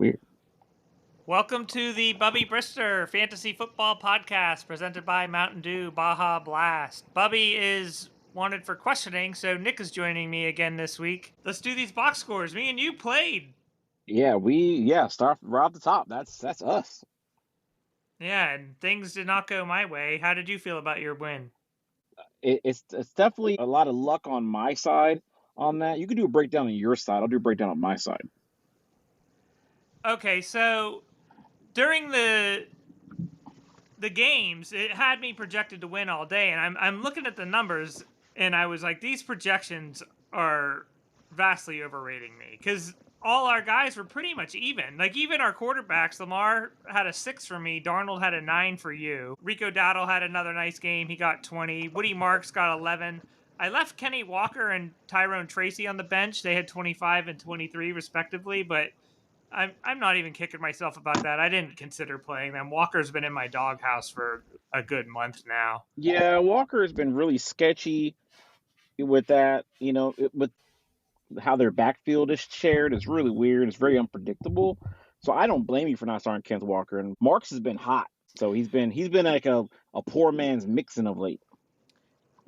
Weird. Welcome to the Bubby Brister Fantasy Football Podcast presented by Mountain Dew Baja Blast. Bubby is wanted for questioning, so Nick is joining me again this week. Let's do these box scores. Me and you played. Start right off the top. That's us. Yeah, and things did not go my way. How did you feel about your win? It's definitely a lot of luck on my side on that. You can do a breakdown on your side. I'll do a breakdown on my side. Okay, so during the games, it had me projected to win all day, and I'm looking at the numbers, and I was like, these projections are vastly overrating me because all our guys were pretty much even. Like even our quarterbacks, Lamar had a 6 for me, Darnold had a 9 for you, Rico Dowdle had another nice game, he got 20, Woody Marks got 11. I left Kenny Walker and Tyrone Tracy on the bench. They had 25 and 23 respectively, but I'm not even kicking myself about that. I didn't consider playing them. Walker's been in my doghouse for a good month now. Yeah, Walker has been really sketchy with that. With how their backfield is shared, it's really weird. It's very unpredictable. So I don't blame you for not starting Kenneth Walker. And Marks has been hot. So he's been like a poor man's Mixon of late.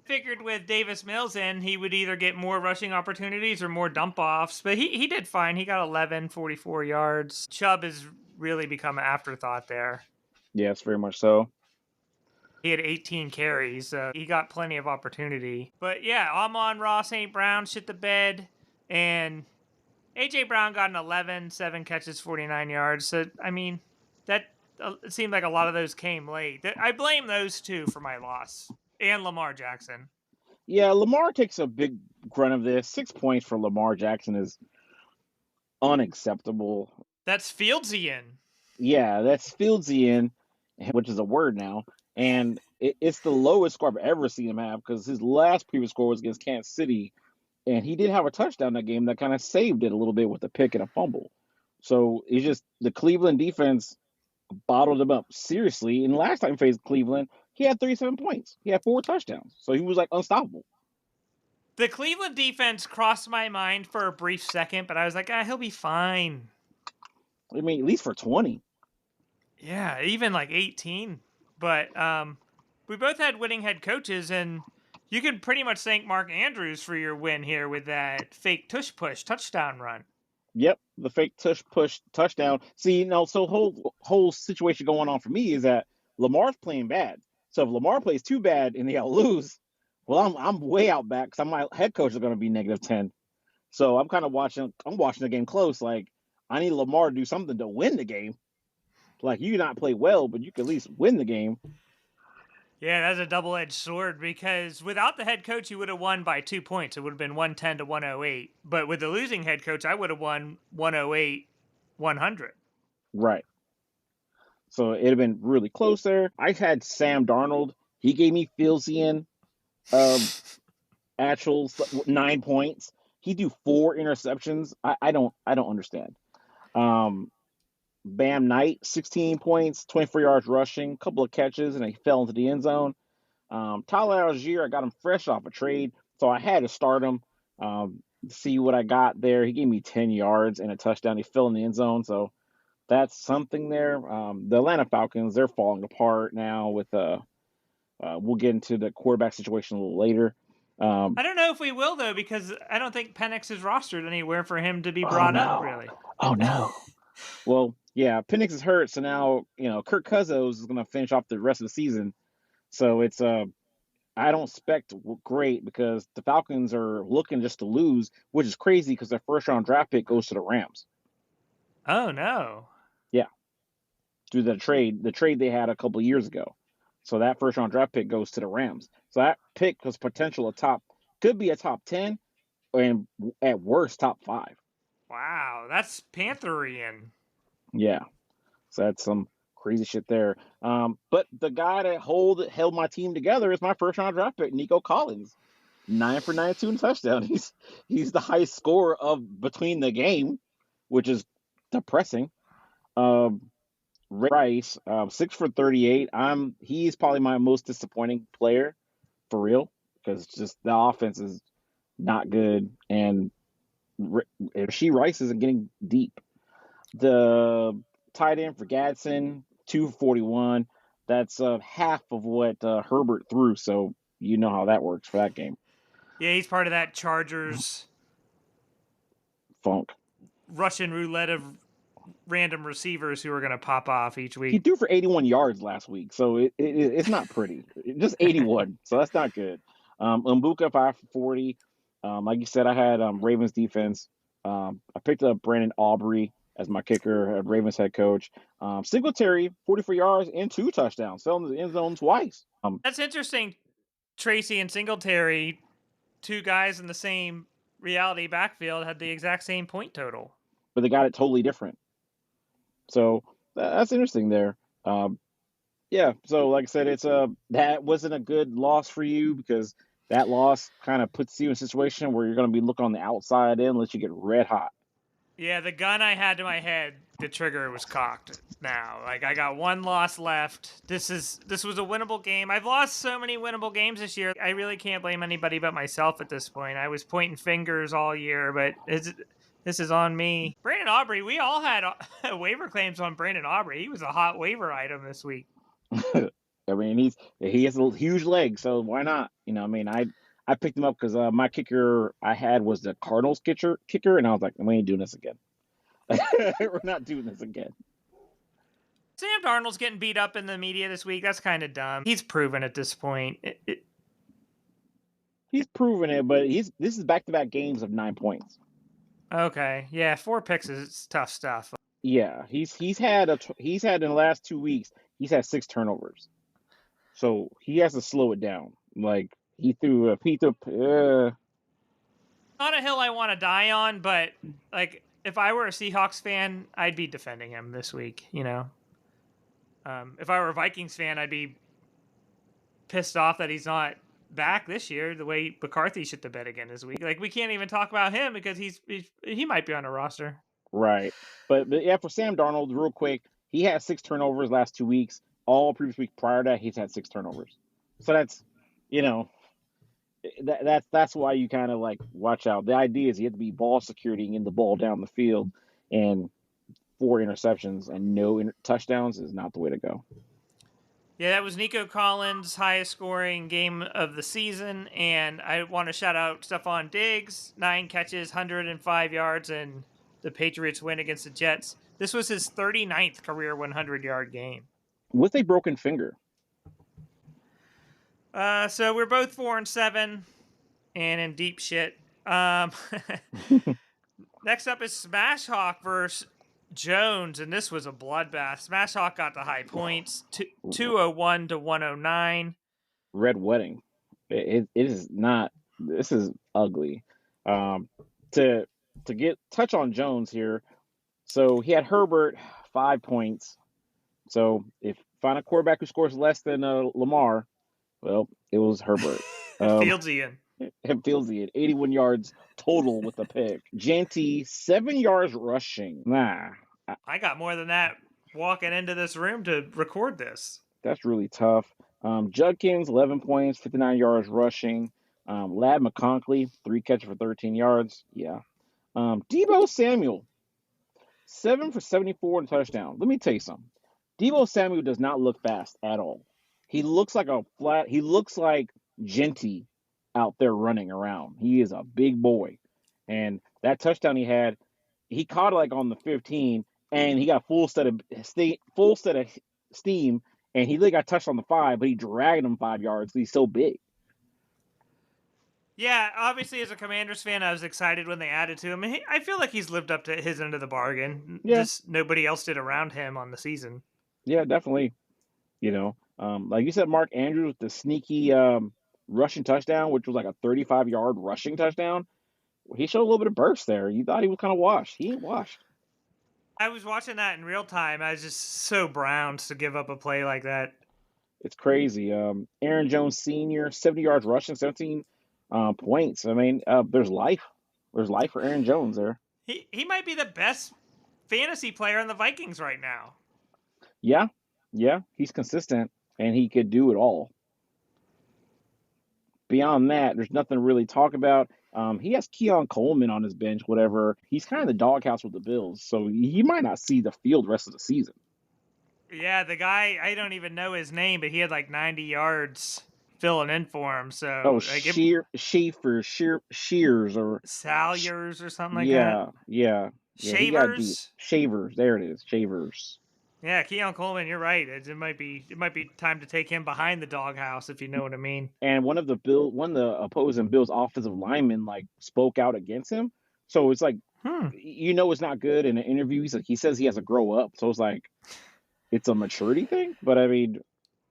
Figured with Davis Mills in, he would either get more rushing opportunities or more dump offs, but he did fine. He got 11, 44 yards. Chubb has really become an afterthought there. Yes, very much so. He had 18 carries, so he got plenty of opportunity. But yeah, Amon-Ra St. Brown shit the bed, and A.J. Brown got an 11, 7 catches, 49 yards. So, I mean, that it seemed like a lot of those came late. I blame those two for my loss, and Lamar Jackson. Yeah, Lamar takes a big grunt of this. 6 points for Lamar Jackson is unacceptable. That's Fieldsian. Yeah, that's Fieldsian, which is a word now, and it's the lowest score I've ever seen him have because his last previous score was against Kansas City, and he did have a touchdown that game that kind of saved it a little bit with a pick and a fumble. So it's just the Cleveland defense bottled him up seriously. And last time he faced Cleveland, he had 37 points. He had 4 touchdowns, so he was like unstoppable. The Cleveland defense crossed my mind for a brief second, but I was like, he'll be fine. I mean, at least for 20. Yeah, even like 18. But we both had winning head coaches, and you can pretty much thank Mark Andrews for your win here with that fake tush push touchdown run. Yep, the fake tush push touchdown. See, so whole situation going on for me is that Lamar's playing bad. So if Lamar plays too bad and they all lose, well, I'm way out back because my head coach is going to be -10. So I'm kind of watching. I'm watching the game close. Like I need Lamar to do something to win the game. Like you not play well, but you can at least win the game. Yeah, that's a double-edged sword because without the head coach, you would have won by 2 points. It would have been 110 to 108. But with the losing head coach, I would have won 108, 100. Right. So it'd have been really close there. I had Sam Darnold. He gave me Fieldsian actual 9 points. He do 4 interceptions. I don't understand. Bam Knight, 16 points, 24 yards rushing, couple of catches, and he fell into the end zone. Tyler Algier, I got him fresh off a trade, so I had to start him. See what I got there. He gave me 10 yards and a touchdown. He fell in the end zone, so that's something there. The Atlanta Falcons, they're falling apart now with we'll get into the quarterback situation a little later. I don't know if we will, though, because I don't think Penix is rostered anywhere for him to be brought up, really. Oh, no. Well, yeah, Penix is hurt, so now, Kirk Cousins is going to finish off the rest of the season. So it's, I don't expect great because the Falcons are looking just to lose, which is crazy because their first-round draft pick goes to the Rams. Oh, no. Yeah. Through the trade they had a couple of years ago. So that first-round draft pick goes to the Rams. So that pick was potential could be a top 10, and at worst, top 5. Wow, that's Pantherian. Yeah. So that's some crazy shit there. But the guy that held my team together is my first-round draft pick, Nico Collins. 9 for 92 and touchdown. He's the highest scorer of between the game, which is depressing. Rice, 6 for 38. He's probably my most disappointing player for real because just the offense is not good, and Rice isn't getting deep. The tight end for Gadsden, 241. That's half of what Herbert threw. So you know how that works for that game. Yeah, he's part of that Chargers Funk. Russian roulette of random receivers who are going to pop off each He week. threw for 81 yards last week, so it's not pretty. Just 81, so that's not good. Mbuka 5 for 40. Like you said, I had Ravens defense. I picked up Brandon Aubrey as my kicker, Ravens head coach. Singletary 44 yards and 2 touchdowns, fell in the end zone twice. That's interesting. Tracy and Singletary, two guys in the same reality backfield, had the exact same point total. But they got it totally different. So that's interesting there. Yeah, so like I said, it's that wasn't a good loss for you because that loss kind of puts you in a situation where you're going to be looking on the outside in unless you get red hot. Yeah, the gun I had to my head, the trigger was cocked now. Like, I got one loss left. This was a winnable game. I've lost so many winnable games this year. I really can't blame anybody but myself at this point. I was pointing fingers all year, but this is on me. Brandon Aubrey, we all had waiver claims on Brandon Aubrey. He was a hot waiver item this week. I mean, he has a huge leg, so why not? I mean, I picked him up because my kicker I had was the Cardinals kicker, and I was like, we ain't doing this again. We're not doing this again. Sam Darnold's getting beat up in the media this week. That's kind of dumb. He's proven at this point. He's proven it, but this is back-to-back games of 9 points. Okay, yeah, 4 picks is tough stuff. Yeah, he's had in the last 2 weeks he's had 6 turnovers, so he has to slow it down. Like he threw. Not a hill I want to die on, but like if I were a Seahawks fan, I'd be defending him this week. If I were a Vikings fan, I'd be pissed off that he's not back this year. The way McCarthy shit the bed again this week. Like we can't even talk about him because he might be on a roster. Right, but yeah, for Sam Darnold, real quick, he had 6 turnovers last 2 weeks. All previous week prior to that, he's had 6 turnovers. So that's, that's why you kind of like watch out. The idea is you have to be ball security and get the ball down the field, and 4 interceptions and no touchdowns is not the way to go. Yeah, that was Nico Collins' highest scoring game of the season, and I want to shout out Stephon Diggs, 9 catches, 105 yards, and the Patriots win against the Jets. This was his 39th career 100-yard game. With a broken finger. So we're both 4-7 and in deep shit. Next up is Smash Hawk versus Jones, and this was a bloodbath. Smash Hawk got the high points, 201 to 109. Red Wedding. It is not. This is ugly. To touch on Jones here. So he had Herbert 5 points. So if find a quarterback who scores less than Lamar, well, it was Herbert. Fieldsian. 81 yards total with a pick. Genty 7 yards rushing. Nah. I got more than that walking into this room to record this. That's really tough. Judkins 11 points, 59 yards rushing. Lad McConkey 3 catches for 13 yards. Yeah. Deebo Samuel 7 for 74 and a touchdown. Let me tell you something. Deebo Samuel does not look fast at all. He looks like Genty out there running around. He is a big boy. And that touchdown he caught it like on the 15, and he got full set of steam, and he got touched on the 5, but he dragged him 5 yards because he's so big. Yeah, obviously as a Commanders fan, I was excited when they added to him. I feel like he's lived up to his end of the bargain. Yeah. Just nobody else did around him on the season. Yeah, definitely. Like you said, Mark Andrews, the sneaky rushing touchdown, which was like a 35-yard rushing touchdown. He showed a little bit of burst there. You thought he was kind of washed. He ain't washed. I was watching that in real time. I was just so Browns to give up a play like that. It's crazy. Aaron Jones Sr., 70 yards rushing, 17 points. I mean, there's life. There's life for Aaron Jones there. He might be the best fantasy player in the Vikings right now. Yeah, he's consistent, and he could do it all. beyond that, there's nothing to really talk about. He has Keon Coleman on his bench, whatever. He's kind of the doghouse with the Bills, so he might not see the field the rest of the season. Yeah, the guy, I don't even know his name, but he had like 90 yards filling in for him. Oh, So like Shears, or Salyers or something like that. yeah. He got beat. Shavers. Shavers, there it is, Shavers. Yeah, Keon Coleman, you're right. It might be time to take him behind the doghouse, if you know what I mean. And one of the opposing Bills offensive linemen like spoke out against him. So it's like it's not good in an interview. He says he has to grow up. So it's like it's a maturity thing. But I mean,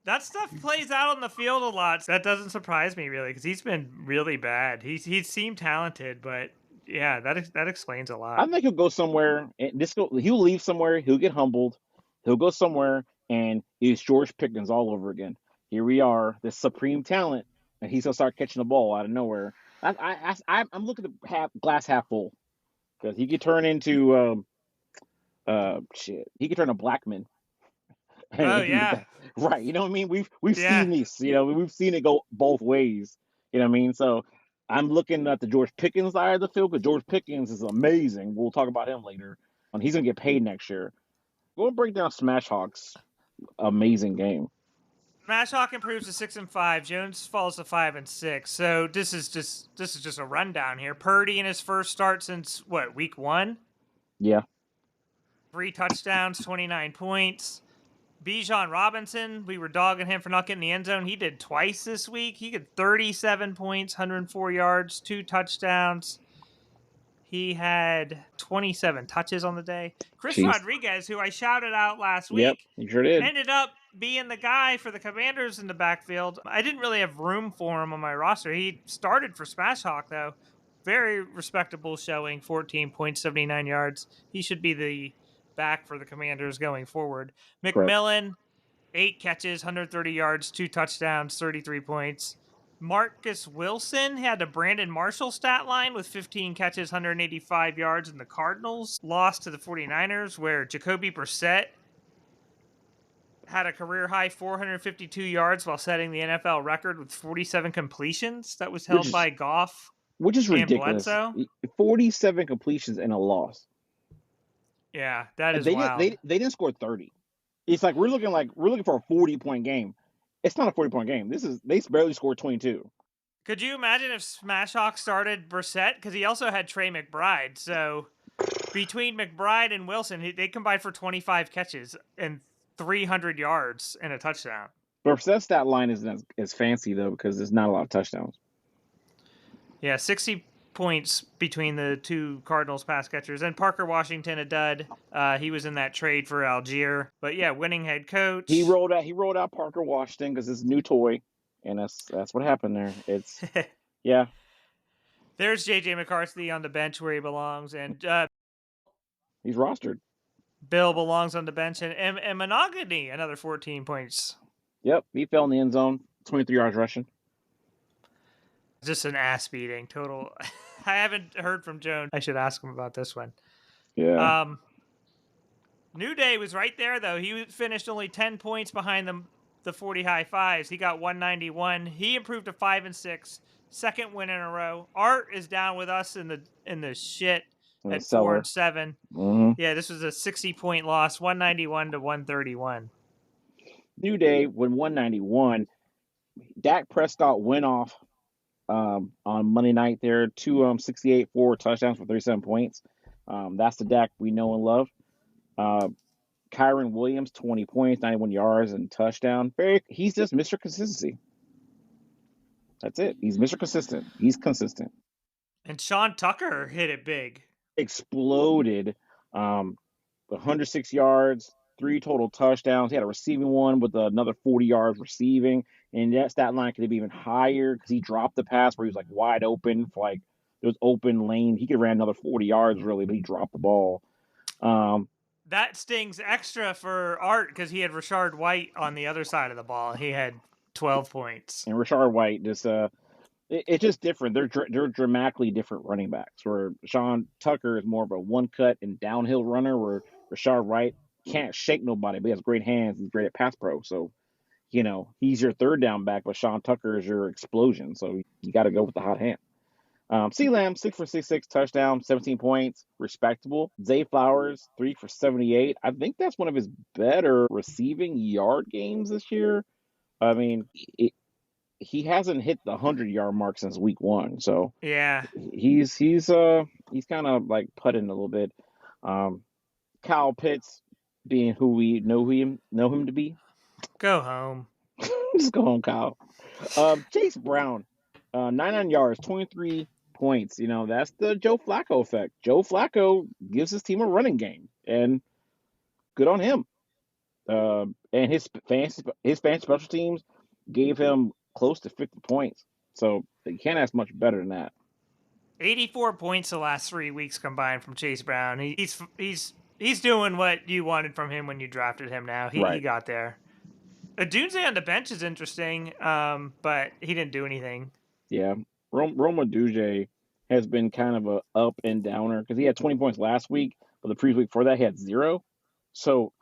that stuff plays out on the field a lot. That doesn't surprise me really, because he's been really bad. He seemed talented, but yeah, that explains a lot. I think he'll go somewhere. He'll leave somewhere. He'll get humbled. He'll go somewhere, and it's George Pickens all over again. Here we are, this supreme talent, and he's gonna start catching the ball out of nowhere. I'm looking at glass half full, because he could turn into shit. He could turn to Blackman. Oh yeah, right. You know what I mean? We've yeah. seen this. We've seen it go both ways. You know what I mean? So I'm looking at the George Pickens side of the field, because George Pickens is amazing. We'll talk about him later. And he's gonna get paid next year. Go and break down Smash Hawk's amazing game. Smash Hawk improves to 6-5. Jones falls to 5-6. So this is just a rundown here. Purdy in his first start since week 1? Yeah. 3 touchdowns, 29 points. Bijan Robinson, we were dogging him for not getting the end zone. He did twice this week. He got 37 points, 104 yards, 2 touchdowns. He had 27 touches on the day. Chris Rodriguez, who I shouted out last week, you sure did, ended up being the guy for the Commanders in the backfield. I didn't really have room for him on my roster. He started for Smash Hawk, though. Very respectable showing, 14.79 yards. He should be the back for the Commanders going forward. McMillan, 8 catches, 130 yards, 2 touchdowns, 33 points. Marcus Wilson had a Brandon Marshall stat line with 15 catches, 185 yards, and the Cardinals lost to the 49ers, where Jacoby Brissett had a career-high 452 yards while setting the NFL record with 47 completions. That was held by Goff, which is ridiculous. Bledsoe. 47 completions and a loss. Yeah, that is wild. They didn't score 30. It's like we're looking for a 40-point game. It's not a 40-point game. They barely scored 22. Could you imagine if Smash Hawk started Brissett? Because he also had Trey McBride. So between McBride and Wilson, they combined for 25 catches and 300 yards and a touchdown. Brissett's stat line isn't as fancy, though, because there's not a lot of touchdowns. Yeah, 60 points between the two Cardinals pass catchers. And Parker Washington, a dud. He was in that trade for Algier. But yeah, winning head coach. He rolled out Parker Washington because it's a new toy, and that's what happened there. It's yeah. There's JJ McCarthy on the bench where he belongs, and he's rostered. Bill belongs on the bench, and Monogamy, another 14 points. Yep, he fell in the end zone, 23 yards rushing. Just an ass beating, total. I haven't heard from Jones. I should ask him about this one. Yeah. New Day was right there, though. He finished only 10 points behind the 40 high fives. He got 191. He improved to 5-6. Second win in a row. Art is down with us in the shit at 4-7. Mm-hmm. Yeah, this was a 60-point loss, 191 to 131. New Day win 191. Dak Prescott went off on Monday night there, 268, 4 touchdowns for 37 points. That's the Dak we know and love. Kyron Williams, 20 points, 91 yards, and touchdown. He's just Mr. Consistency. That's it. He's Mr. Consistent. He's consistent. And Sean Tucker hit it big. Exploded. 106 yards, 3 total touchdowns. He had a receiving one with another 40 yards receiving. And that stat line could have been even higher because he dropped the pass where he was like wide open for like it was open lane. He could have ran another 40 yards really, but he dropped the ball. That stings extra for Art because he had Rashard White on the other side of the ball. He had 12 points. And Rashard White just it's just different. They're dramatically different running backs. Where Sean Tucker is more of a one cut and downhill runner, where Rashard White can't shake nobody, but he has great hands. He's great at pass pro. So he's your third down back, but Sean Tucker is your explosion. So you got to go with the hot hand. C Lamb, 6 for 66, touchdown, 17 points, respectable. Zay Flowers, 3 for 78. I think that's one of his better receiving yard games this year. I mean, he hasn't hit the 100-yard mark since week one, so Yeah. he's kind of like putting a little bit. Um, Kyle Pitts, being who we know him to be, Go home. just go home, Kyle. Chase Brown, 99 yards, 23 points. That's the Joe Flacco effect. Joe Flacco gives his team a running game, and good on him. And his fan special teams gave him close to 50 points. So you can't ask much better than that. 84 points the last 3 weeks combined from Chase Brown. He's doing what you wanted from him when you drafted him. Now he got there. Odunze on the bench is interesting, but he didn't do anything. Yeah, Roma Odunze has been kind of a up and downer because he had 20 points last week, but the previous week before that he had 0. So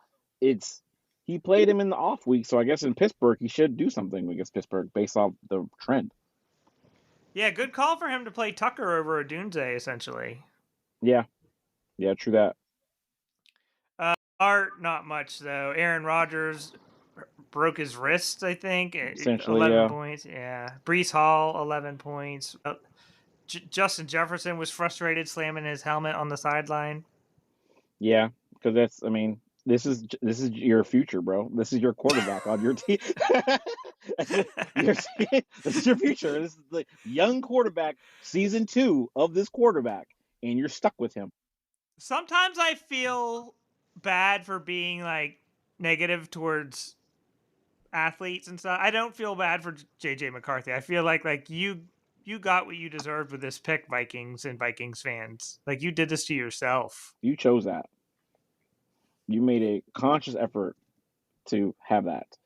he played him in the off week. So I guess in Pittsburgh he should do something against Pittsburgh based off the trend. Yeah, good call for him to play Tucker over Odunze, essentially. Yeah, true that. Art, not much though. Aaron Rodgers broke his wrist, I think. Essentially, 11 points. Yeah. Brees Hall, 11 points. Justin Jefferson was frustrated slamming his helmet on the sideline. Yeah, because this is your future, bro. This is your quarterback on your team. This is your future. This is the young quarterback, season 2 of this quarterback, and you're stuck with him. Sometimes I feel bad for being like negative towards athletes and stuff. I don't feel bad for JJ McCarthy. I feel like you got what you deserved with this pick, Vikings and Vikings fans. Like, you did this to yourself. You chose that. You made a conscious effort to have that.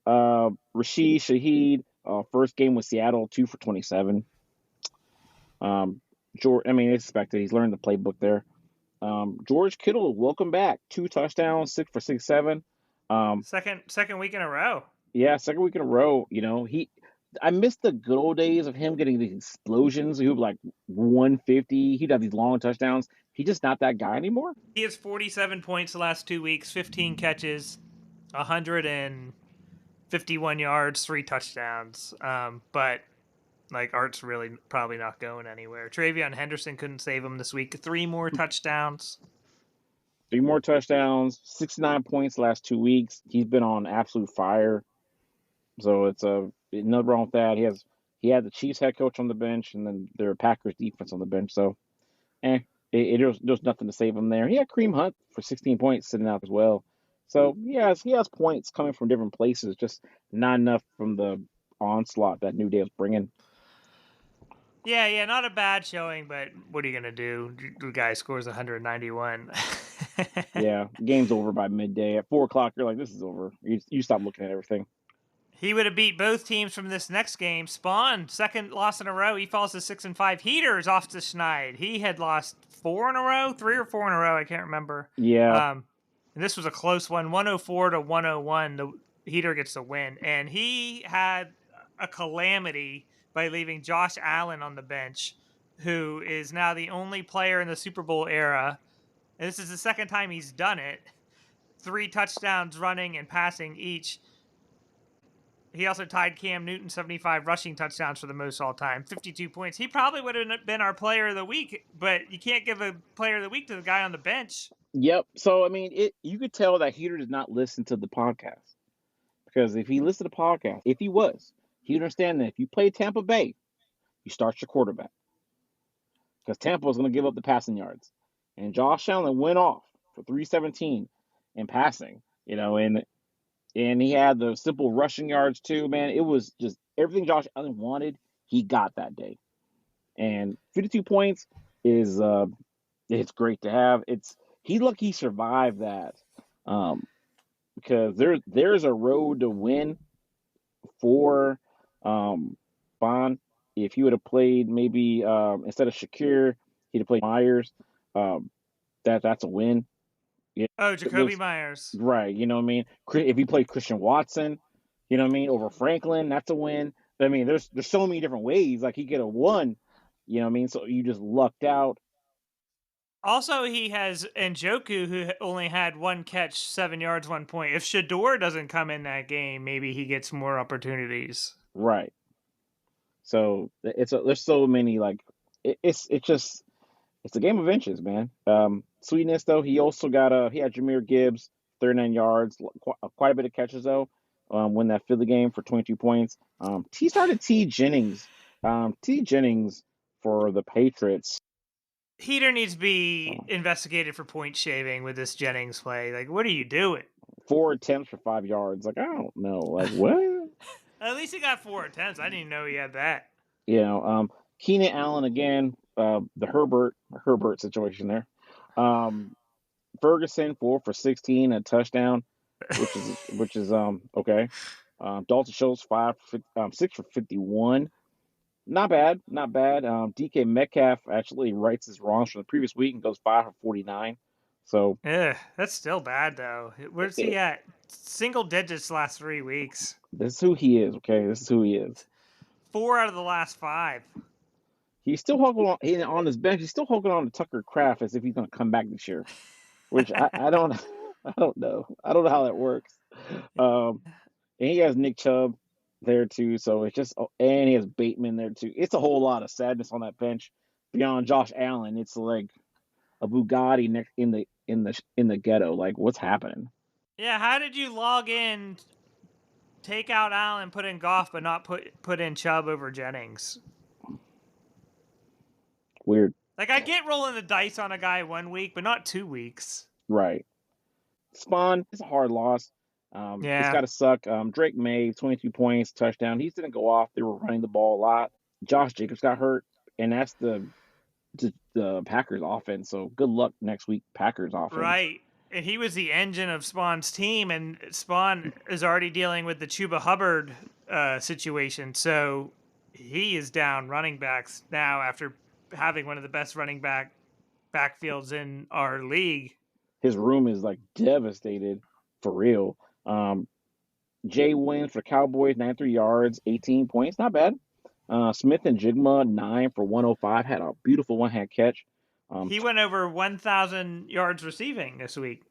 Rashid Shaheed, first game with Seattle, 2 for 27. Expected. He's learned the playbook there. George Kittle, welcome back. 2 touchdowns, 6 for 67. Second week in a row. Yeah, second week in a row. I missed the good old days of him getting these explosions. He was like 150. He'd have these long touchdowns. He's just not that guy anymore. He has 47 points the last 2 weeks, 15 catches, 151 yards, 3 touchdowns. But like, Art's really probably not going anywhere. Travion Henderson couldn't save him this week. 3 more touchdowns. 3 more touchdowns, 69 points last 2 weeks. He's been on absolute fire. So it's nothing wrong with that. He had the Chiefs head coach on the bench, and then their Packers defense on the bench. So, there's nothing to save him there. He had Kareem Hunt for 16 points sitting out as well. So he has points coming from different places, just not enough from the onslaught that New Day was bringing. Yeah, not a bad showing, but what are you gonna do? The guy scores 191. Yeah, game's over by midday. At 4:00, you're like, this is over. You stop looking at everything. He would have beat both teams from this next game. Spawn, second loss in a row. He falls to 6-5. Heater's off to Schneid. He had lost 4 in a row, 3 or 4 in a row. I can't remember. Yeah. And this was a close one, 104 to 101. The Heater gets the win, and he had a calamity by leaving Josh Allen on the bench, who is now the only player in the Super Bowl era. And this is the second time he's done it. 3 touchdowns running and passing each. He also tied Cam Newton 75 rushing touchdowns for the most all time, 52 points. He probably would have been our player of the week, but you can't give a player of the week to the guy on the bench. Yep. So, you could tell that Heater did not listen to the podcast. Because if he listened to the podcast, if he was, he'd understand that if you play Tampa Bay, you start your quarterback. Because Tampa was going to give up the passing yards. And Josh Allen went off for 317 in passing, and he had the simple rushing yards too, man. It was just everything Josh Allen wanted, he got that day. And 52 points is it's great to have. He's lucky he survived that. Because there's a road to win for Bond. If he would have played maybe instead of Shakir, he'd have played Myers. That's a win. Yeah, Jacoby Myers. Right, you know what I mean? If he played Christian Watson, You know what I mean? Over Franklin, that's a win. I mean, there's so many different ways. Like he could have won. You know what I mean? So you just lucked out. Also, he has Njoku, who only had one catch, 7 yards, 1 point. If Shador doesn't come in that game, maybe he gets more opportunities. Right. So there's so many like it's just it's a game of inches, man. Sweetness though, he also got he had Jameer Gibbs, 39 yards, quite a bit of catches though. Win that Philly game for 22 points. He started T Jennings. T Jennings for the Patriots. Heater needs to be investigated for point shaving with this Jennings play. Like, what are you doing? 4 attempts for 5 yards. Like I don't know. Like what? At least he got 4 attempts. I didn't even know he had that. You know, Keenan Allen again. The Herbert situation there. Um, Ferguson 4 for 16, a touchdown, which is okay. Dalton Schultz 6 for 51. Not bad, not bad. DK Metcalf actually rights his wrongs from the previous week and goes 5 for 49. So That's still bad though. Where's he at? Single digits last 3 weeks. this is who he is. Okay, this is who he is. 4 out of the last 5. He's still holding on his bench. He's still holding on to Tucker Kraft as if he's going to come back this year, which I don't I don't know. I don't know how that works. And he has Nick Chubb there too, so it's just and he has Bateman there too. It's a whole lot of sadness on that bench beyond Josh Allen. It's like a Bugatti next in the ghetto. Like what's happening? Yeah, how did you log in, take out Allen, put in Goff, but not put in Chubb over Jennings? Weird. Like I get rolling the dice on a guy 1 week, but not 2 weeks. Right. Spawn, it's a hard loss. Yeah. It's got to suck. Drake May, 22 points, touchdown. He didn't go off. They were running the ball a lot. Josh Jacobs got hurt, and that's the Packers offense. So good luck next week, Packers offense. Right. And he was the engine of Spawn's team, and Spawn is already dealing with the Chuba Hubbard situation. So he is down running backs now after having one of the best running backfields in our league. His room is like devastated for real. Jay wins for Cowboys, 93 yards, 18 points. Not bad. Smith and Jigma, 9 for 105. Had a beautiful one-hand catch. He went over 1,000 yards receiving this week.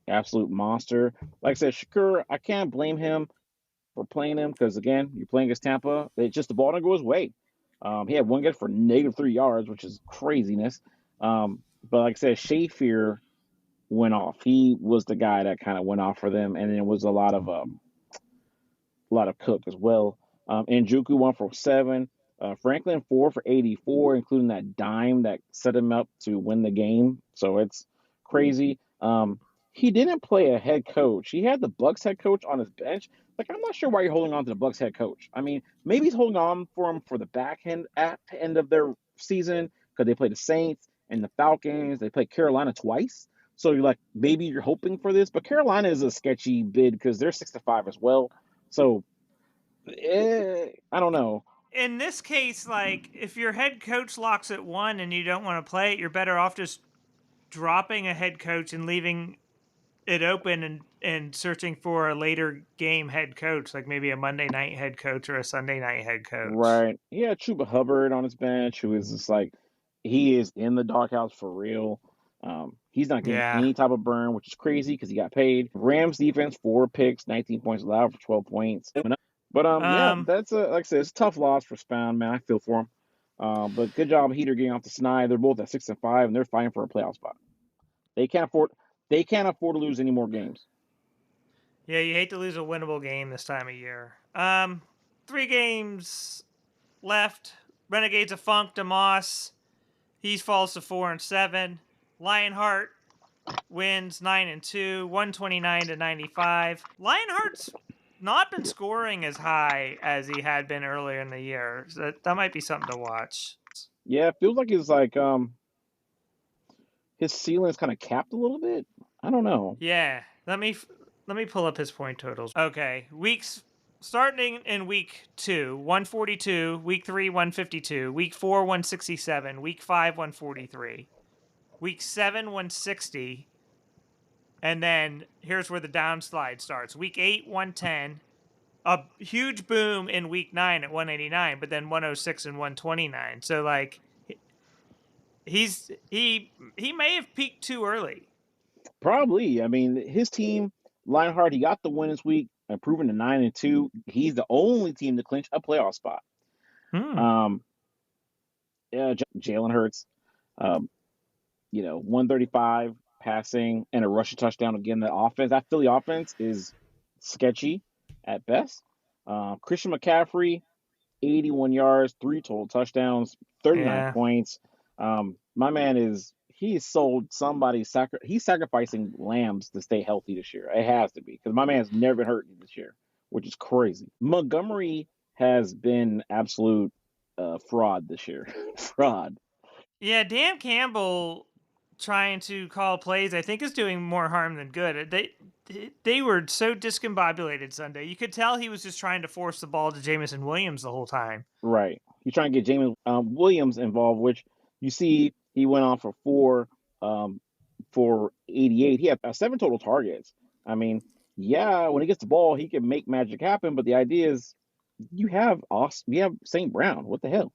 Absolute monster. Like I said, Shakur, I can't blame him for playing him because, again, you're playing against Tampa. It's just the ball didn't go his way. He had one get for -3 yards, which is craziness. But like I said, Shafier went off. He was the guy that kind of went off for them, and then it was a lot of Cook as well. Njoku 1 for 7. Franklin 4 for 84, including that dime that set him up to win the game. So it's crazy. He didn't play a head coach. He had the Bucks head coach on his bench. Like I'm not sure why you're holding on to the Bucks head coach. I mean, maybe he's holding on for him for the back end at the end of their season because they played the Saints and the Falcons. They played Carolina twice. So you're like, maybe you're hoping for this, but Carolina is a sketchy bid because they're 6-5 as well. So I don't know. In this case, like if your head coach locks at 1 and you don't want to play it, you're better off just dropping a head coach and leaving it open and searching for a later game head coach, like maybe a Monday night head coach or a Sunday night head coach. Right. Yeah, Chuba Hubbard on his bench, who is just like he is in the doghouse for real. He's not getting any type of burn, which is crazy because he got paid. Rams defense, 4 picks, 19 points allowed for 12 points. But yeah, that's like I said, it's a tough loss for Spawn, man. I feel for him. But good job, Heater, getting off the snide. They're both at 6-5, and they're fighting for a playoff spot. They can't afford to lose any more games. Yeah, you hate to lose a winnable game this time of year. 3 games left. Renegades of Funk, DeMoss. He falls to 4-7. Lionheart wins 9-2, 129-95. Lionheart's not been scoring as high as he had been earlier in the year. So that might be something to watch. Yeah, it feels like it's like his ceiling is kind of capped a little bit. I don't know. Yeah, let me pull up his point totals. Okay, weeks starting in week 2, 142. Week 3, 152. Week 4, 167. Week 5, 143. Week 7, 160. And then here's where the downslide starts. Week 8, 110. a huge boom in week 9 at 189, but then 106 and 129. So like he may have peaked too early. Probably. I mean, his team, Lionheart, he got the win this week, improving to 9-2. He's the only team to clinch a playoff spot. Hmm. Um, yeah, Jalen Hurts, um, 135 passing and a rushing touchdown. Again, that Philly offense is sketchy at best. Christian McCaffrey, 81 yards, 3 total touchdowns, 39 Yeah. points. My man he's sold somebody, he's sacrificing lambs to stay healthy this year. It has to be because my man's never been hurt this year, which is crazy. Montgomery has been absolute fraud this year. Fraud. Yeah, Dan Campbell trying to call plays, I think, is doing more harm than good. They were so discombobulated Sunday. You could tell he was just trying to force the ball to Jamison Williams the whole time. Right. He's trying to get James Williams involved, which you see he went on for 88. He had 7 total targets. I mean, yeah, when he gets the ball, he can make magic happen. But the idea is, you have St. Brown. What the hell?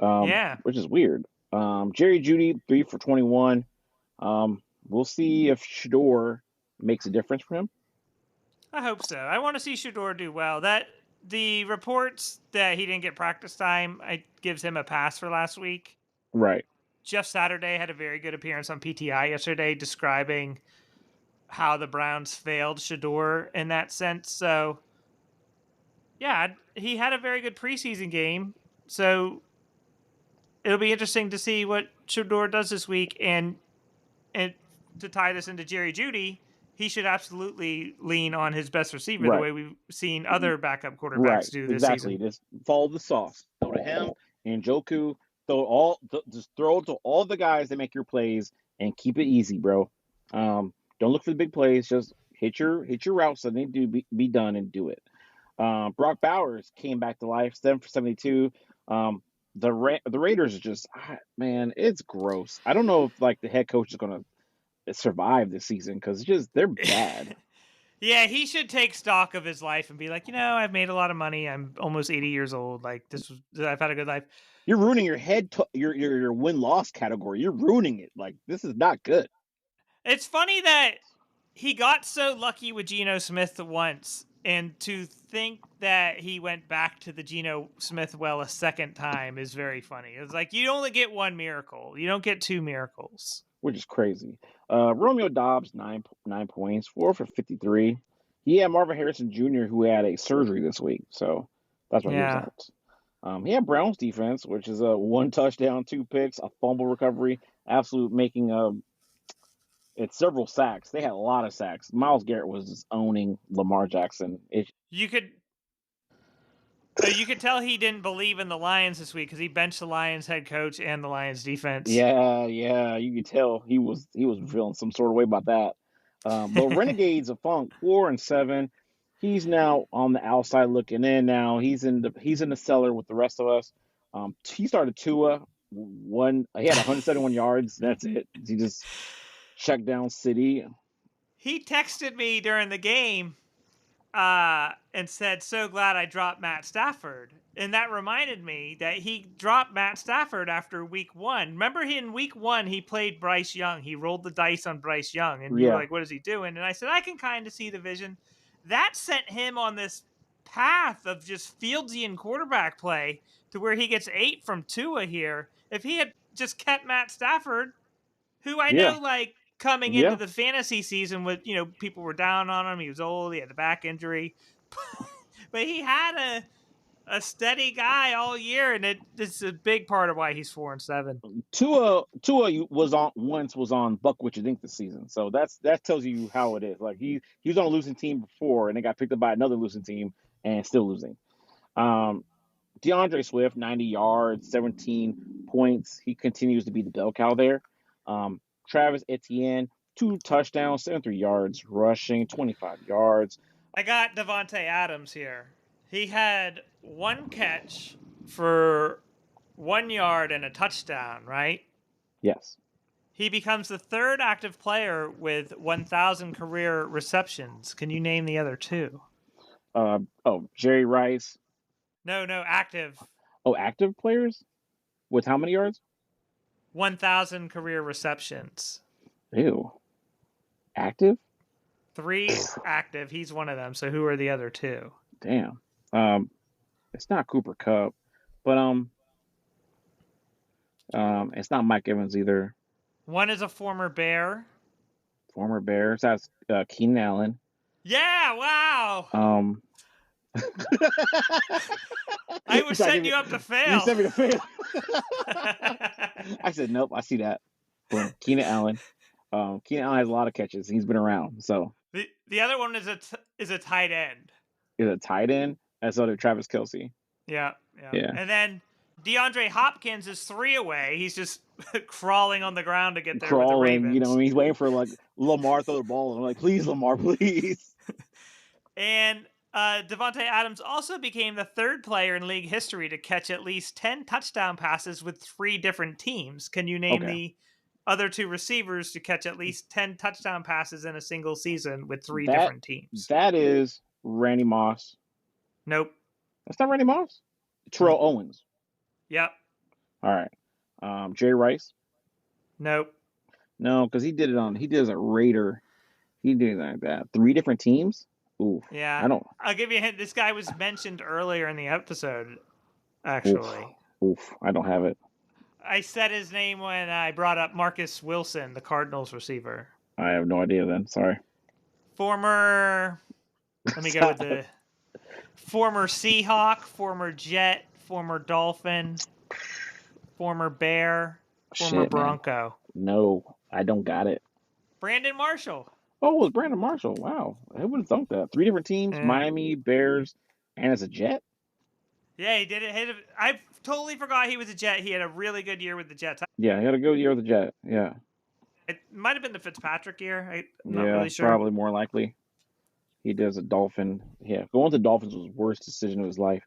Yeah, Which is weird. Jerry Judy 3 for 21. We'll see if Shador makes a difference for him. I hope so. I want to see Shador do well. That the reports that he didn't get practice time, it gives him a pass for last week. Right. Jeff Saturday had a very good appearance on PTI yesterday describing how the Browns failed Shador in that sense. So, yeah, he had a very good preseason game. So it'll be interesting to see what Shador does this week. And to tie this into Jerry Judy, he should absolutely lean on his best receiver the Right. way we've seen other backup quarterbacks Right. do this Exactly. season. Just follow the sauce. Throw to him and Joku. Just throw to all the guys that make your plays and keep it easy, bro. Don't look for the big plays. Just hit your routes that need to be done and do it. Brock Bowers came back to life, 7 for 72. The Raiders are just man, it's gross. I don't know if like the head coach is gonna survive this season because they're bad. Yeah, he should take stock of his life and be like, I've made a lot of money. I'm almost 80 years old. Like I've had a good life. You're ruining your win loss category. You're ruining it. Like this is not good. It's funny that he got so lucky with Geno Smith once, and to think that he went back to the Geno Smith well a second time is very funny. It's like you only get one miracle. You don't get two miracles. Which is crazy. Romeo Dobbs, 9 points, 4 for 53. He had Marvin Harrison Jr., who had a surgery this week, so that's why he was Yeah. out. He had Browns defense, which is a 1 touchdown, 2 picks, a fumble recovery, absolute making it's several sacks. They had a lot of sacks. Myles Garrett was just owning Lamar Jackson. You could tell he didn't believe in the Lions this week because he benched the Lions head coach and the Lions defense. Yeah, you could tell he was feeling some sort of way about that. But Renegades of Funk 4-7. He's now on the outside looking in. Now he's in the cellar with the rest of us. He started Tua. He had 171 yards. That's it. He just checked down City. He texted me during the game and said, "So glad I dropped Matt Stafford." And that reminded me that he dropped Matt Stafford after week 1. Remember, in week 1, he played Bryce Young. He rolled the dice on Bryce Young. And you were like, what is he doing? And I said, I can kind of see the vision. That sent him on this path of just Fieldsian quarterback play to where he gets 8 from Tua here. If he had just kept Matt Stafford, who I know, like, coming into the fantasy season with, people were down on him. He was old. He had the back injury. But he had a steady guy all year, and it's a big part of why he's 4-7. Tua was on Buck What You Think this season, so that tells you how it is. Like he was on a losing team before, and they got picked up by another losing team and still losing. DeAndre Swift, 90 yards, 17 points. He continues to be the bell cow there. Travis Etienne, 2 touchdowns, 73 yards rushing, 25 yards. I got Devontae Adams here. He had 1 catch for 1 yard and a touchdown, right? Yes. He becomes the 3rd active player with 1,000 career receptions. Can you name the other 2? Jerry Rice. No, active. Oh, active players with how many yards? 1,000 career receptions. Ew. Active? 3 active. He's one of them. So who are the other 2? Damn. It's not Cooper Kupp, but it's not Mike Evans either. One is a former Bear. Former Bears. That's Keenan Allen. Yeah, wow. I was setting you up to fail. You sent me to fail. I said nope. I see that. Boom. Keenan Allen. Keenan Allen has a lot of catches. He's been around. So the other one is a tight end. Is a tight end. That's other Travis Kelce. Yeah. And then DeAndre Hopkins is 3 away. He's just crawling on the ground to get there with the Ravens. He's waiting for like Lamar throw the ball. And I'm like, please, Lamar, please. And Devontae Adams also became the 3rd player in league history to catch at least 10 touchdown passes with 3 different teams. Can you name the other 2 receivers to catch at least 10 touchdown passes in a single season with 3 different teams? That is Randy Moss. Nope. That's not Randy Moss? Terrell Owens. Yep. All right. Jerry Rice. Nope. No, because he did it as a Raider. He did it like that. 3 different teams? Oof. Yeah. I'll give you a hint. This guy was mentioned earlier in the episode, actually. Oof. I don't have it. I said his name when I brought up Marcus Wilson, the Cardinals receiver. I have no idea then. Sorry. Let me go with the former Seahawk, former Jet, former Dolphin, former Bear, former Bronco. Man. No, I don't got it. Brandon Marshall. Oh, it was Brandon Marshall. Wow. I wouldn't have thought that. 3 different teams, Miami, Bears, and as a Jet? Yeah, he did it. I totally forgot he was a Jet. He had a really good year with the Jets. Yeah, he had a good year with the Jet. Yeah. It might have been the Fitzpatrick year. I'm not really sure. Probably more likely. He does a Dolphin. Yeah, going to the Dolphins was the worst decision of his life.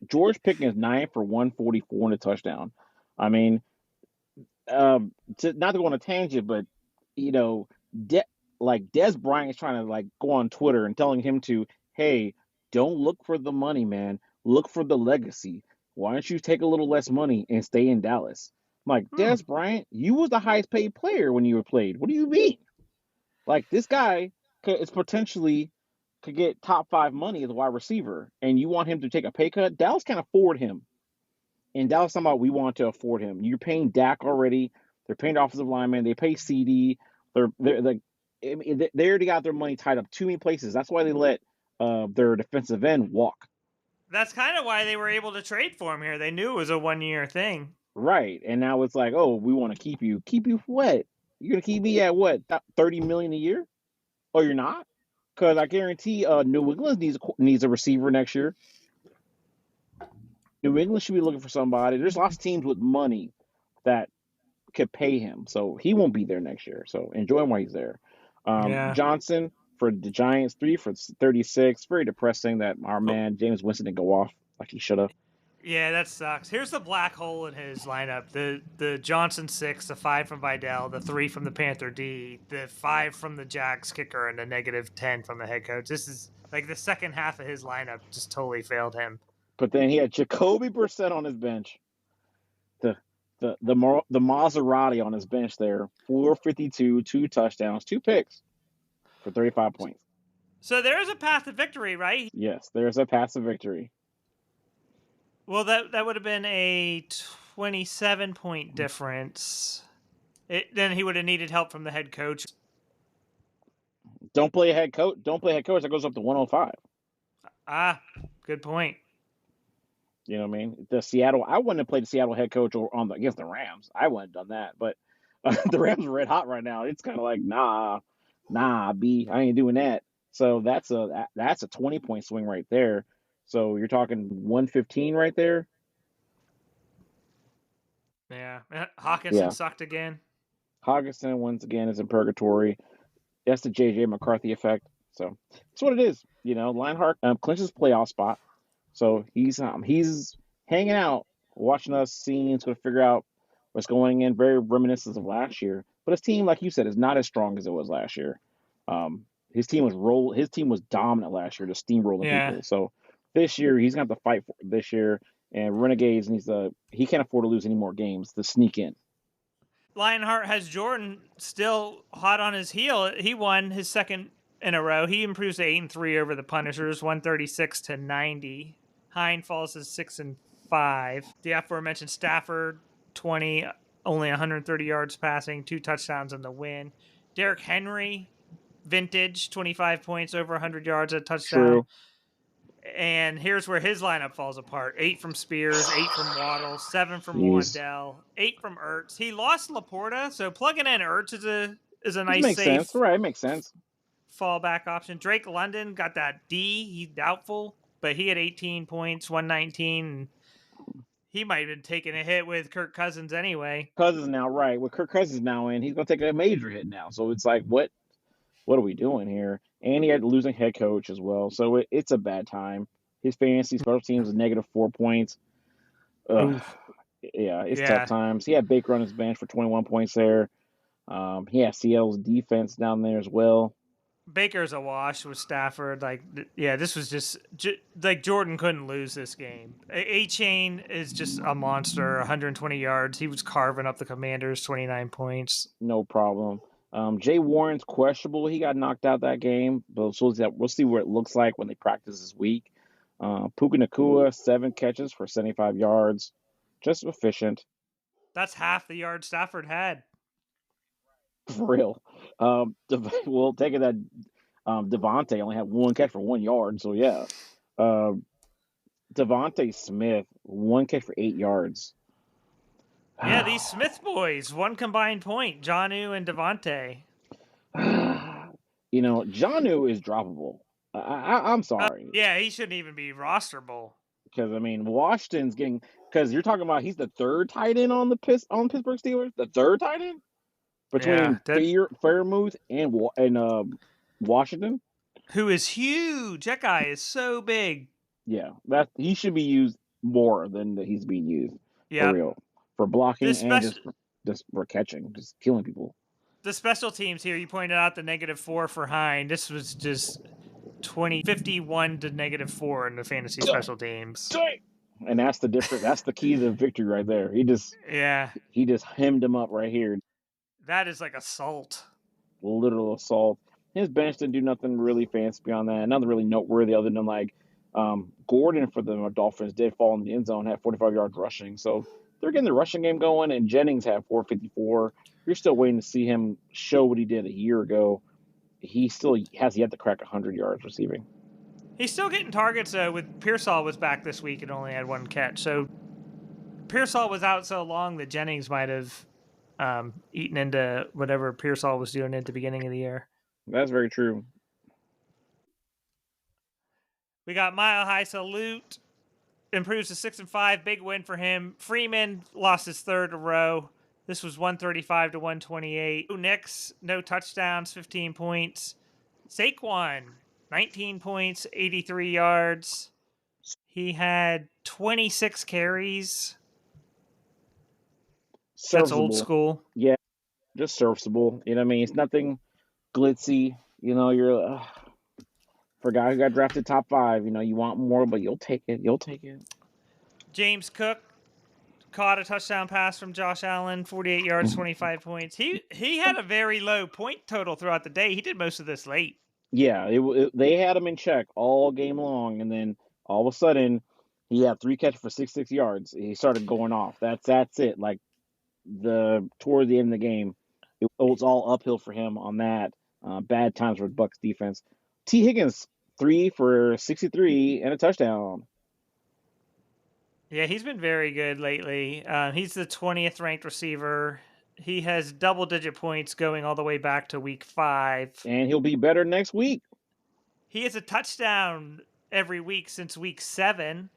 George Pickens 9 for 144 and a touchdown. I mean, not to go on a tangent, but Dez Bryant is trying to go on Twitter and telling him to, hey, don't look for the money, man. Look for the legacy. Why don't you take a little less money and stay in Dallas? I'm like, Dez Bryant, you was the highest paid player when you were played. What do you mean? This guy is potentially could get top 5 money as a wide receiver, and you want him to take a pay cut? Dallas can't afford him. And Dallas somehow we want to afford him. You're paying Dak already. They're paying the offensive lineman. They pay CD. They already got their money tied up too many places. That's why they let their defensive end walk. That's kind of why they were able to trade for him here. They knew it was a 1-year thing. Right. And now it's like, oh, we want to keep you. Keep you for what? You're going to keep me at what? $30 million a year? Oh, you're not? Because I guarantee New England needs a receiver next year. New England should be looking for somebody. There's lots of teams with money that could pay him. So he won't be there next year. So enjoy him while he's there. Johnson for the Giants, 3 for 36. Very depressing that our man James Winston didn't go off like he should have. Yeah, that sucks. Here's the black hole in his lineup. The Johnson 6, the 5 from Vidal, the 3 from the Panther D, the 5 from the Jags kicker, and the -10 from the head coach. This is the second half of his lineup just totally failed him. But then he had Jacoby Brissett on his bench. The Maserati on his bench there. 452, 2 touchdowns, 2 picks for 35 points. So there's a path to victory, right? Yes, there's a path to victory. Well, that would have been a 27-point difference. Then he would have needed help from the head coach. Don't play a head coach. That goes up to 105. Good point. You know what I mean? I wouldn't have played the Seattle head coach against the Rams. I wouldn't have done that. But the Rams are red hot right now. It's kind of like, nah, B, I ain't doing that. So that's a 20-point swing right there. So you're talking 115 right there. Yeah. Hawkinson sucked again. Hawkinson, once again, is in purgatory. That's the J.J. McCarthy effect. So that's what it is. Lionheart clinches playoff spot. So he's hanging out, watching us, seeing, to figure out what's going in. Very reminiscent of last year. But his team, like you said, is not as strong as it was last year. His team was dominant last year, just steamrolling Yeah. people. So this year he's gonna have to fight for it this year. And Renegades he can't afford to lose any more games to sneak in. Lionheart has Jordan still hot on his heel. He won his second in a row. He improves to 8-3 over the Punishers, 136-90. Hine falls to 6-5. The aforementioned Stafford, 20, only 130 yards passing, 2 touchdowns in the win. Derrick Henry, vintage, 25 points, over 100 yards, a touchdown. True. And here's where his lineup falls apart: 8 from Spears, 8 from Waddle, 7 from Jeez. Wandell, 8 from Ertz. He lost Laporta, so plugging in Ertz is a This nice makes sense. safe Right, it makes sense. fallback option. Drake London got that D. He's doubtful, but he had 18 points, 119. And he might have been taking a hit with Kirk Cousins anyway. Cousins now, right. With Kirk Cousins now in, he's gonna take a major hit now. So it's like, what are we doing here? And he had losing head coach as well. So it's a bad time. His fantasy special teams is -4 points. Ugh. Oof. Yeah, it's tough Yeah. times. He had Baker on his bench for 21 points there. He has Seattle's defense down there as well. Baker's a wash with Stafford. This was just like Jordan couldn't lose this game. A-Chain is just a monster, 120 yards. He was carving up the Commanders, 29 points. No problem. Jay Warren's questionable. He got knocked out that game, but we'll see what it looks like when they practice this week. Puka Nakua, 7 catches for 75 yards. Just efficient. That's half the yards Stafford had. For real. We'll take it that Devontae only had 1 catch for 1 yard. So, yeah. Devontae Smith, 1 catch for 8 yards. Yeah, these Smith boys, 1 combined point. Jonnu and Devontae. Jonnu is droppable. I'm sorry. Yeah, he shouldn't even be rosterable. Because, Washington's getting... Because you're talking about he's the 3rd tight end on Pittsburgh Steelers? The 3rd tight end? Between Fairmouth and Washington? Who is huge. That guy is so big. Yeah, he should be used more than he's being used. Yeah. For real. For blocking and just for catching, just killing people. The special teams here, you pointed out the -4 for Hine. This was just 51 to -4 in the fantasy special teams. And that's the difference. That's the key to the victory right there. He just hemmed him up right here. That is like assault. Literal assault. His bench didn't do nothing really fancy beyond that. Nothing really noteworthy other than Gordon for the Dolphins did fall in the end zone, had 45 yards rushing. So they're getting the rushing game going, and Jennings had 454. You're still waiting to see him show what he did a year ago. He still has yet to crack 100 yards receiving. He's still getting targets with Pearsall was back this week and only had 1 catch. So Pearsall was out so long that Jennings might have eaten into whatever Pearsall was doing at the beginning of the year. That's very true. We got Mile High Salute. Improves to 6-5. Big win for him. Freeman lost his 3rd in a row. This was 135 to 128. Nix, no touchdowns, 15 points. Saquon, 19 points, 83 yards. He had 26 carries. That's old school. Yeah, just serviceable. You know what I mean? It's nothing glitzy. You're for a guy who got drafted top 5. You want more, but you'll take it. James Cook caught a touchdown pass from Josh Allen, 48 yards, 25 points. He had a very low point total throughout the day. He did most of this late. Yeah, they had him in check all game long, and then all of a sudden he had 3 catches for 66 yards. He started going off. That's it. Like toward the end of the game, it was all uphill for him on that. Bad times for the Bucs defense. T. Higgins, 3 for 63 and a touchdown. Yeah, he's been very good lately. He's the 20th ranked receiver. He has double-digit points going all the way back to week 5. And he'll be better next week. He has a touchdown every week since week 7.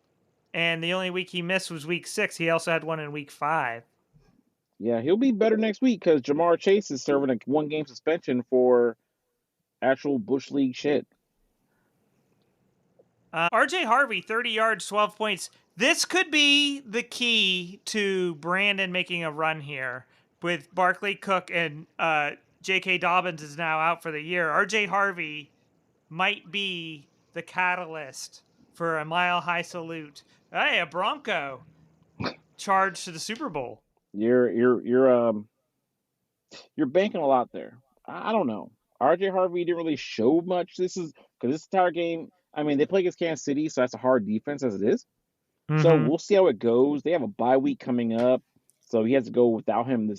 And the only week he missed was week 6. He also had one in week 5. Yeah, he'll be better next week because Jamar Chase is serving a 1-game suspension for actual Bush League shit. RJ Harvey, 30 yards, 12 points. This could be the key to Brandon making a run here with Barkley, Cook, and J.K. Dobbins is now out for the year. R.J. Harvey might be the catalyst for a mile-high salute. Hey, a Bronco charged to the Super Bowl. You're banking a lot there. I don't know. RJ Harvey didn't really show much. This is because this entire game. I mean, they play against Kansas City, so that's a hard defense as it is. So Mm-hmm. we'll see how it goes. They have a bye week coming up, so he has to go without him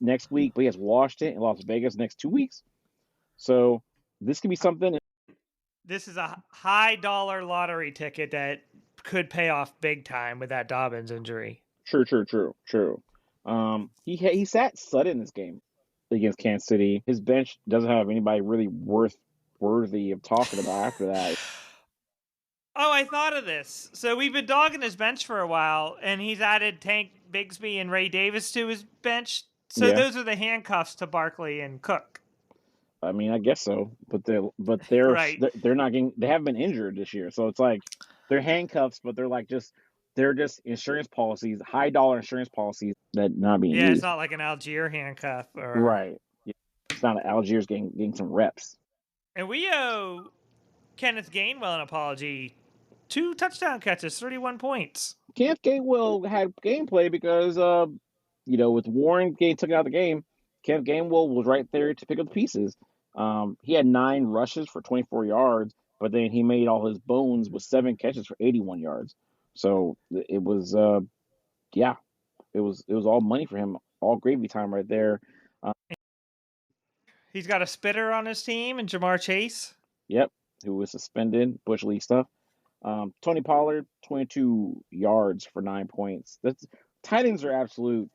next week. But he has Washington and Las Vegas next 2 weeks. So this could be something. This is a high-dollar lottery ticket that could pay off big time with that Dobbins injury. True. He sat Sutton this game against Kansas City. His bench doesn't have anybody really worthy of talking about after that. Oh, I thought of this. So we've been dogging his bench for a while, and he's added Tank Bigsby and Ray Davis to his bench. So Yeah. those are the handcuffs to Barkley and Cook. I mean, I guess so, but they're Right. they're not getting. They haven't been injured this year, so it's like they're handcuffs, but they're just insurance policies, high dollar insurance policies that not being Yeah, used. it's not like an Algier handcuff. Or... Right. Yeah. It's not Algiers getting some reps. And we owe Kenneth Gainwell an apology. 2 touchdown catches, 31 points. Kenneth Gainwell had gameplay because with Warren getting taken out of the game, Kenneth Gainwell was right there to pick up the pieces. He had 9 rushes for 24 yards, but then he made all his bones with 7 catches for 81 yards. So it was it was all money for him, all gravy time right there. He's got a spitter on his team, and Jamar Chase. Yep, who was suspended, Bush League stuff. Tony Pollard, 22 yards for 9 points. Tight ends are absolute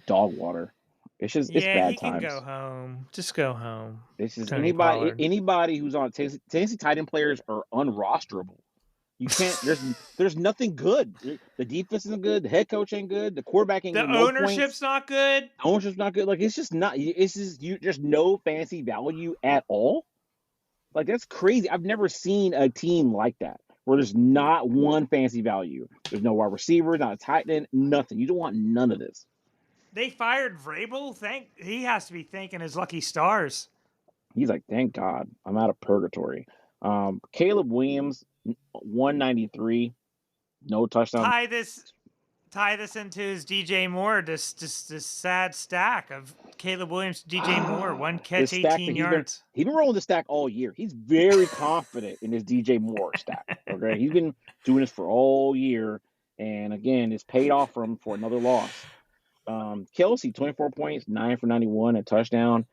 dog water. It's just it's bad he times. Can go home. Just go home. It's just Tony Pollard. anybody who's on Tennessee tight end players are unrosterable. You can't. There's nothing good. The defense isn't good. The head coach ain't good. The quarterback ain't good. The ownership's not good. The ownership's not good. Like it's just not. It's just there's no fancy value at all. Like that's crazy. I've never seen a team like that where there's not one fancy value. There's no wide receiver, not a tight end, nothing. You don't want none of this. They fired Vrabel. He has to be thanking his lucky stars. He's like, thank God, I'm out of purgatory. Caleb Williams, 193, no touchdown. Tie this into his DJ Moore. This sad stack of Caleb Williams, DJ Moore, 1 catch, 18 yards. He's been rolling the stack all year. He's very confident in his DJ Moore stack. Okay, he's been doing this for all year, and again, it's paid off for him for another loss. Kelsey, 24 points, 9 for 91, a touchdown.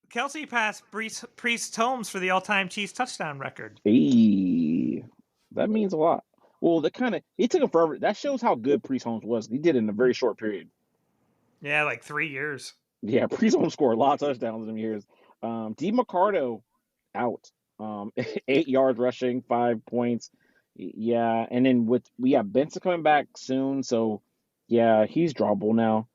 Kelsey passed Priest Holmes for the all-time Chiefs touchdown record. Hey, that means a lot. Well, it took him forever. That shows how good Priest Holmes was. He did it in a very short period. Yeah, like 3 years. Yeah, Priest Holmes scored a lot of touchdowns in them years. D. Mercado out. 8 yards rushing, 5 points. Yeah, and then we have Benson coming back soon, so yeah, he's drawable now.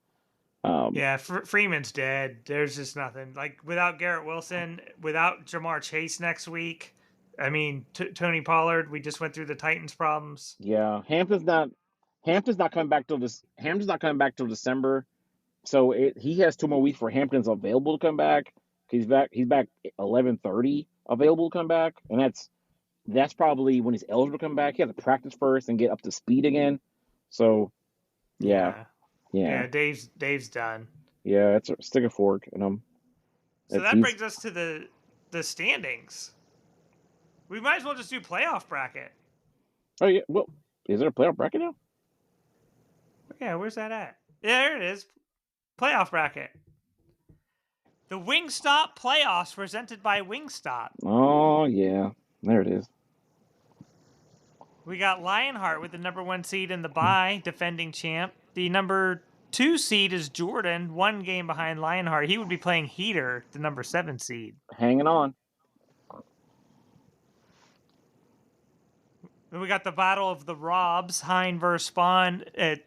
Freeman's dead. There's just nothing. Like without Garrett Wilson, without Jamar Chase next week. I mean, Tony Pollard. We just went through the Titans' problems. Yeah, Hampton's not coming back till December, so he has 2 more weeks for Hampton's available to come back. He's back 11:30 available to come back, and that's probably when he's eligible to come back. He has to practice first and get up to speed again. So, yeah. Dave's done. Yeah, it's a stick a fork in him. So that brings us to the standings. We might as well just do playoff bracket. Oh yeah, well, is there a playoff bracket now? Yeah, where's that at? Yeah, there it is. Playoff bracket. The Wingstop playoffs presented by Wingstop. Oh yeah, there it is. We got Lionheart with the number 1 seed in the bye, defending champ. The number 2 seed is Jordan, 1 game behind Lionheart. He would be playing Heater, the number 7 seed. Hanging on. Then we got the battle of the Robs, Hein versus Spawn at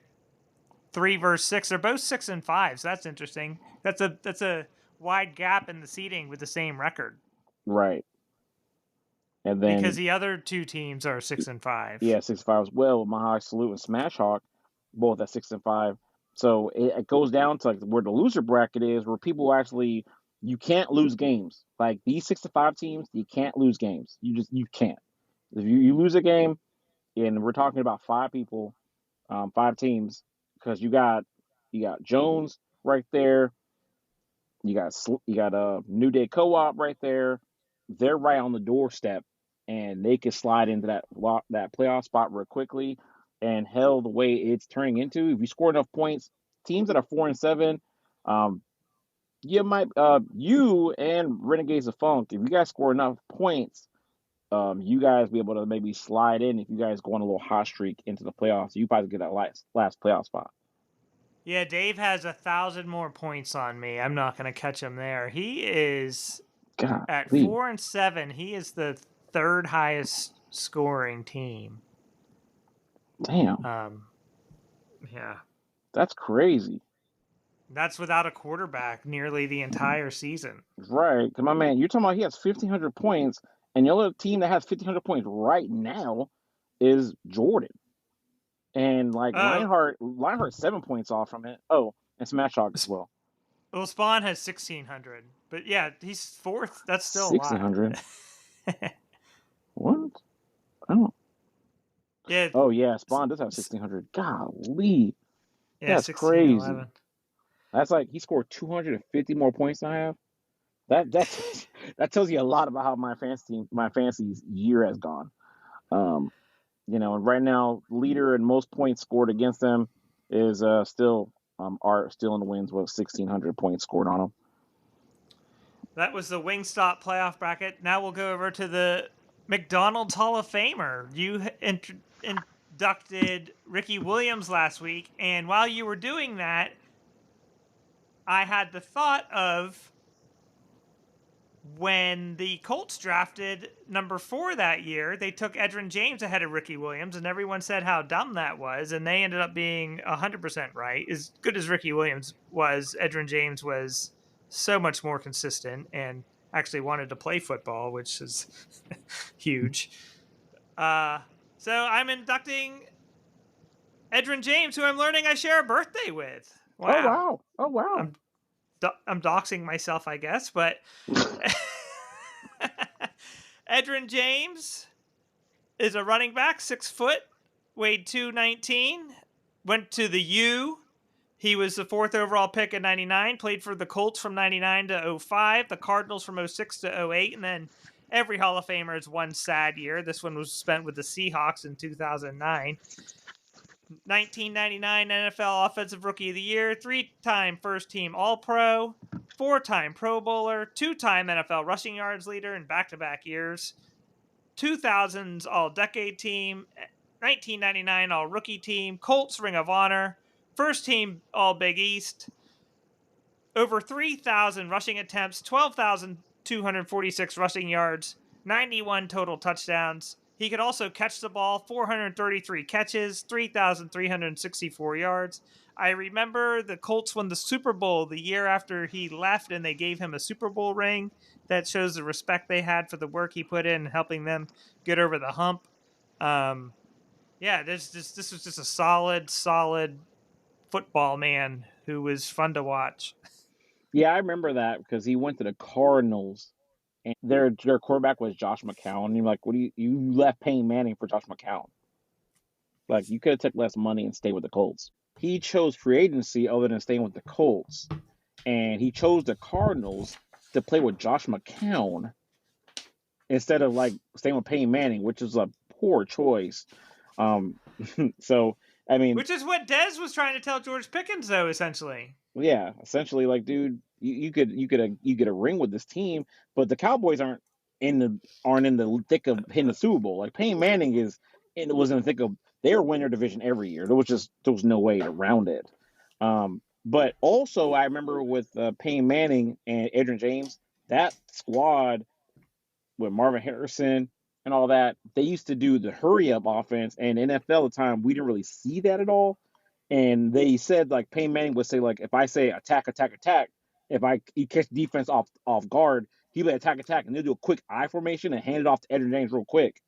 3 versus 6. They're both 6 and 5, so that's interesting. That's a wide gap in the seeding with the same record. Right. And then because the other 2 teams are 6 and 5. Yeah, 6 and 5 as well. Mahawk Salute and Smash Hawk, both at 6 and 5. So it goes down to like where the loser bracket is, where people actually you can't lose games. Like these 6 to 5 teams, you can't lose games. You can't. If you lose a game, and we're talking about 5 people, 5 teams, because you got Jones right there, you got a New Day Co-op right there. They're right on the doorstep, and they can slide into that playoff spot real quickly. And hell, the way it's turning into, if you score enough points, teams that are 4-7, um, you and Renegades of Funk, if you guys score enough points, you guys be able to maybe slide in if you guys go on a little hot streak into the playoffs. You probably get that last playoff spot. Yeah, Dave has 1,000 more points on me. I'm not going to catch him there. He is at Golly, 4-7. He is the third highest scoring team. damn, Yeah. that's crazy. That's without a quarterback nearly the entire season. Right, because my man, you're talking about he has 1,500 points, and the other team that has 1,500 points right now is Jordan. And like Oh, Lionheart's 7 points off from it. Oh, and Smash Hog as well. well, Spawn has 1,600. But yeah, he's fourth. That's still a lot. 1,600. What? Oh, Yeah, oh yeah, Spawn does have 1,600. Golly, yeah, that's 16, crazy. 11. That's like he scored 250 more points than I have. That that tells you a lot about how my fantasy year has gone. Um, and right now, leader and most points scored against them is still Art still in the wins with 1,600 points scored on him. That was the Wingstop playoff bracket. Now we'll go over to the McDonald's Hall of Famer. You inducted Ricky Williams last week, and while you were doing that, I had the thought of when the Colts drafted number 4 that year, they took Edgerrin James ahead of Ricky Williams, and everyone said how dumb that was, and they ended up being 100% right. As good as Ricky Williams was, Edgerrin James was so much more consistent and actually wanted to play football, which is huge. So I'm inducting Edgerrin James, who I'm learning I share a birthday with. Oh Wow. wow! Oh wow! I'm doxing myself, I guess, but Edgerrin James is a running back, 6 foot, weighed 219, went to the U. He was the 4th overall pick in 99, played for the Colts from 99 to 05, the Cardinals from 06 to 08, and then every Hall of Famer is one sad year. This one was spent with the Seahawks in 2009. 1999 NFL Offensive Rookie of the Year, 3-time first team All-Pro, 4-time Pro Bowler, 2-time NFL rushing yards leader in back-to-back years, 2000s All-Decade Team, 1999 All-Rookie Team, Colts Ring of Honor, first team All-Big East, over 3,000 rushing attempts, 12,246 rushing yards, 91 total touchdowns. He could also catch the ball, 433 catches, 3,364 yards. I remember the Colts won the Super Bowl the year after he left, and they gave him a Super Bowl ring. That shows the respect they had for the work he put in helping them get over the hump. This was just a solid football man who was fun to watch. Yeah, I remember that because he went to the Cardinals, and their quarterback was Josh McCown. And you're like, what do you left Peyton Manning for Josh McCown? Like you could have took less money and stayed with the Colts. He chose free agency other than staying with the Colts, and he chose the Cardinals to play with Josh McCown instead of like staying with Peyton Manning, which is a poor choice. Um, so I mean, which is what Dez was trying to tell George Pickens, though, essentially. yeah, essentially, like, dude, you get a ring with this team, but the Cowboys aren't in the thick of hitting the Super Bowl. Like Peyton Manning was in the thick of they were winning their division every year. There was no way around it. But also I remember with Peyton Manning and Adrian James, that squad with Marvin Harrison and all that, they used to do the hurry up offense, and NFL at the time we didn't really see that at all. And they said like Peyton Manning would say like if I say attack, attack, attack, if he catch defense off guard, he would attack, attack, and they'll do a quick I formation and hand it off to Edgerrin James real quick.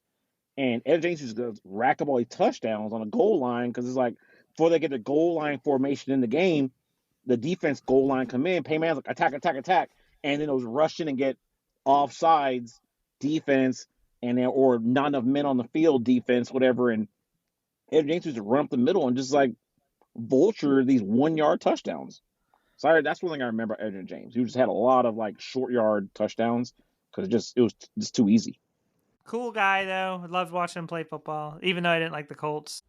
And Edgerrin James used to rack up all these touchdowns on the goal line because it's like before they get the goal line formation in the game, the defense goal line come in, pay man's like attack, attack, attack, and then it was rushing and get offsides defense, and then or not enough men on the field defense, whatever. And Edgerrin James used to run up the middle and just like vulture these 1 yard touchdowns. Sorry, that's one thing I remember about Edgerrin James. He just had a lot of like short yard touchdowns because it was just too easy. Cool guy though. Loved watching him play football, even though I didn't like the Colts.